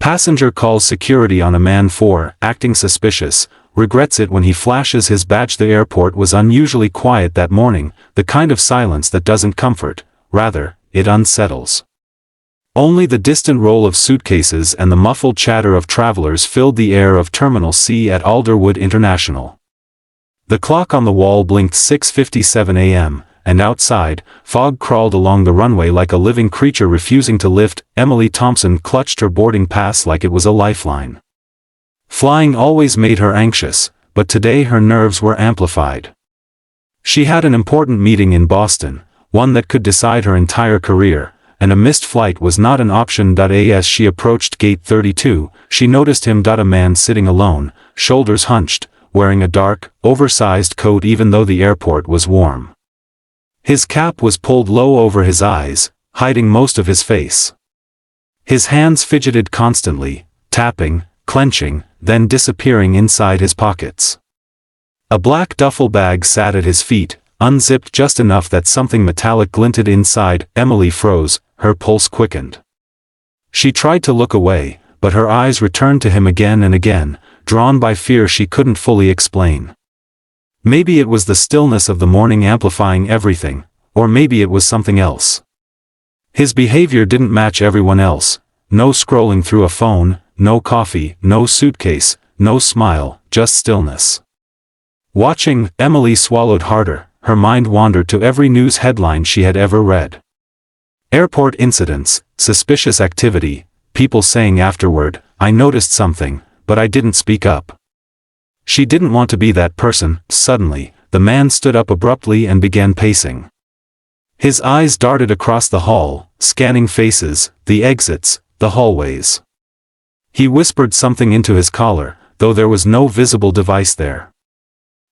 Passenger calls security on a man for acting suspicious, regrets it when he flashes his badge. The airport was unusually quiet that morning, the kind of silence that doesn't comfort, rather, it unsettles. Only the distant roll of suitcases and the muffled chatter of travelers filled the air of Terminal C at Alderwood International. The clock on the wall blinked 6:57 a.m., and outside, fog crawled along the runway like a living creature refusing to lift. Emily Thompson clutched her boarding pass like it was a lifeline. Flying always made her anxious, but today her nerves were amplified. She had an important meeting in Boston, one that could decide her entire career, and a missed flight was not an option. As she approached Gate 32, she noticed him. A man sitting alone, shoulders hunched, wearing a dark, oversized coat even though the airport was warm. His cap was pulled low over his eyes, hiding most of his face. His hands fidgeted constantly, tapping, clenching, then disappearing inside his pockets. A black duffel bag sat at his feet, unzipped just enough that something metallic glinted inside. Emily froze, her pulse quickened. She tried to look away, but her eyes returned to him again and again, drawn by fear she couldn't fully explain. Maybe it was the stillness of the morning amplifying everything, or maybe it was something else. His behavior didn't match everyone else. No scrolling through a phone, no coffee, no suitcase, no smile, just stillness. Watching, Emily swallowed harder, her mind wandered to every news headline she had ever read. Airport incidents, suspicious activity, people saying afterward, "I noticed something, but I didn't speak up." She didn't want to be that person. Suddenly, the man stood up abruptly and began pacing. His eyes darted across the hall, scanning faces, the exits, the hallways. He whispered something into his collar, though there was no visible device there.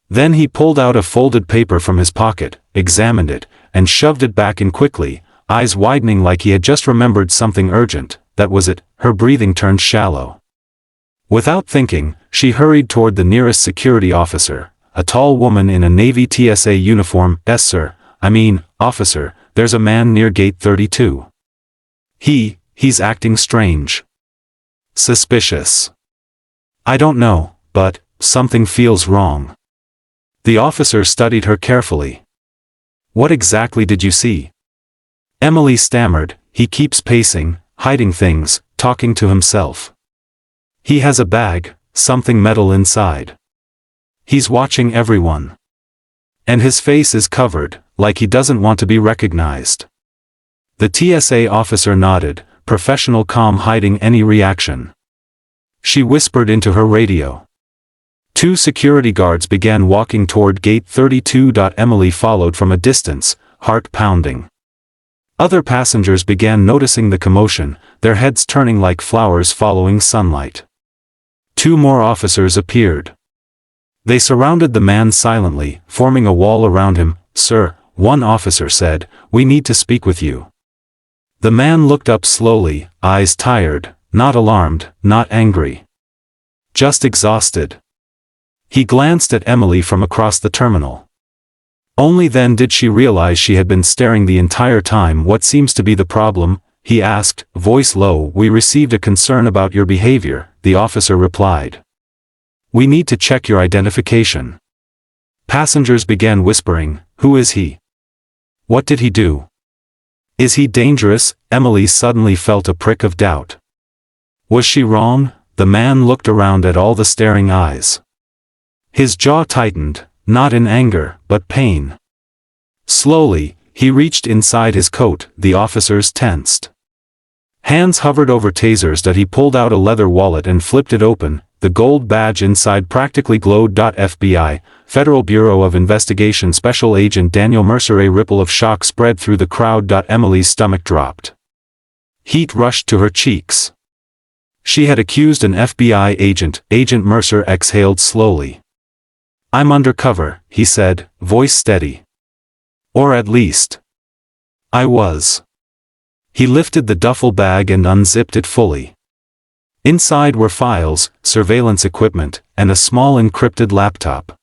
Then he pulled out a folded paper from his pocket, examined it, and shoved it back in quickly, eyes widening like he had just remembered something urgent. That was it. Her breathing turned shallow. Without thinking, she hurried toward the nearest security officer, a tall woman in a Navy TSA uniform. "Yes, sir. Officer, there's a man near Gate 32. He's acting strange. Suspicious. I don't know, but something feels wrong." The officer studied her carefully. "What exactly did you see?" Emily stammered. "He keeps pacing, hiding things, talking to himself. He has a bag, something metal inside. He's watching everyone. And his face is covered, like he doesn't want to be recognized." The TSA officer nodded, professional calm hiding any reaction. She whispered into her radio. Two security guards began walking toward Gate 32. Emily followed from a distance, heart pounding. Other passengers began noticing the commotion, their heads turning like flowers following sunlight. Two more officers appeared. They surrounded the man silently, forming a wall around him. "Sir," one officer said, "we need to speak with you." The man looked up slowly, eyes tired, not alarmed, not angry. Just exhausted. He glanced at Emily from across the terminal. Only then did she realize she had been staring the entire time. "What seems to be the problem?" he asked, voice low. "We received a concern about your behavior," the officer replied. "We need to check your identification." Passengers began whispering, "Who is he? What did he do? Is he dangerous?" Emily suddenly felt a prick of doubt. Was she wrong? The man looked around at all the staring eyes. His jaw tightened, not in anger, but pain. Slowly, he reached inside his coat. The officers tensed. Hands hovered over tasers. He pulled out a leather wallet and flipped it open. The gold badge inside practically glowed. FBI, Federal Bureau of Investigation Special Agent Daniel Mercer. A ripple of shock spread through the crowd. Emily's stomach dropped. Heat rushed to her cheeks. She had accused an FBI agent. Agent Mercer exhaled slowly. "I'm undercover," he said, voice steady. "Or at least, I was." He lifted the duffel bag and unzipped it fully. Inside were files, surveillance equipment, and a small encrypted laptop.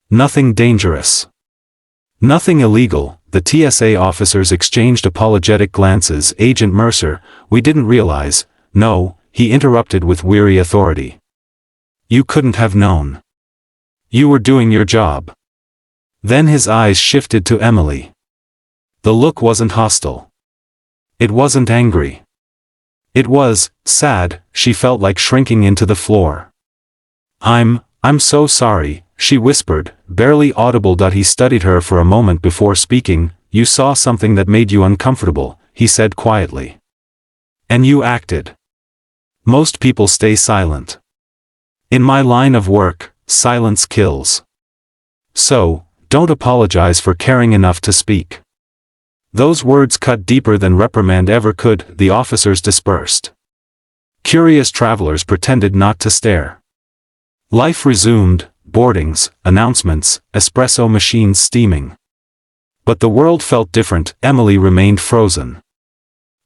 Nothing dangerous. Nothing illegal. The TSA officers exchanged apologetic glances. "Agent Mercer, we didn't realize." "No," he interrupted with weary authority. You couldn't have known. You were doing your job. Then his eyes shifted to Emily. The look wasn't hostile. It wasn't angry. It was sad. She felt like shrinking into the floor. I'm so sorry, she whispered, barely audible. He studied her for a moment before speaking. You saw something that made you uncomfortable, he said quietly. And you acted. Most people stay silent. In my line of work, silence kills. So, don't apologize for caring enough to speak. Those words cut deeper than reprimand ever could. The officers dispersed. Curious travelers pretended not to stare. Life resumed, boardings, announcements, espresso machines steaming. But the world felt different. Emily remained frozen.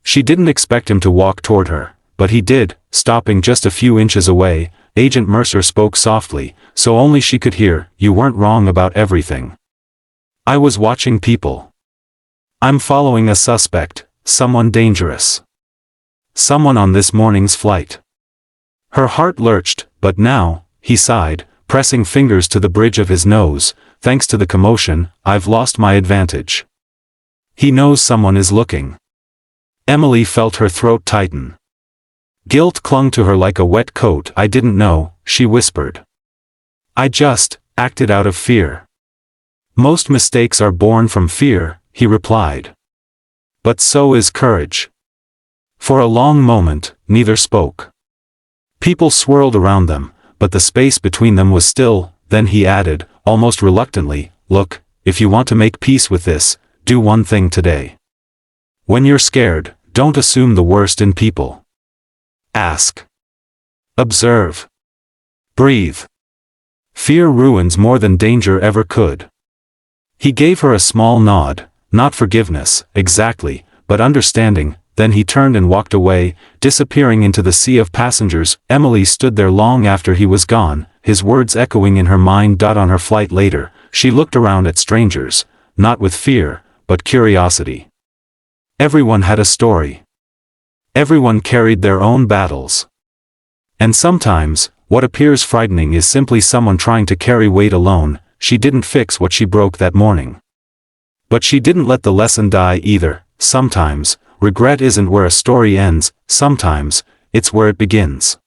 She didn't expect him to walk toward her, but he did, stopping just a few inches away. Agent Mercer spoke softly, so only she could hear. You weren't wrong about everything. I was watching people. I'm following a suspect, someone dangerous. Someone on this morning's flight. Her heart lurched, but now, he sighed, pressing fingers to the bridge of his nose, thanks to the commotion, I've lost my advantage. He knows someone is looking. Emily felt her throat tighten. Guilt clung to her like a wet coat. I didn't know, she whispered. I just acted out of fear. Most mistakes are born from fear, he replied. But so is courage. For a long moment, neither spoke. People swirled around them, but the space between them was still. Then he added, almost reluctantly, look, if you want to make peace with this, do one thing today. When you're scared, don't assume the worst in people. Ask. Observe. Breathe. Fear ruins more than danger ever could. He gave her a small nod, not forgiveness, exactly, but understanding. Then he turned and walked away, disappearing into the sea of passengers. Emily stood there long after he was gone, his words echoing in her mind. On her flight later, she looked around at strangers, not with fear, but curiosity. Everyone had a story. Everyone carried their own battles. And sometimes, what appears frightening is simply someone trying to carry weight alone. She didn't fix what she broke that morning. But she didn't let the lesson die either. Sometimes, regret isn't where a story ends, sometimes, it's where it begins.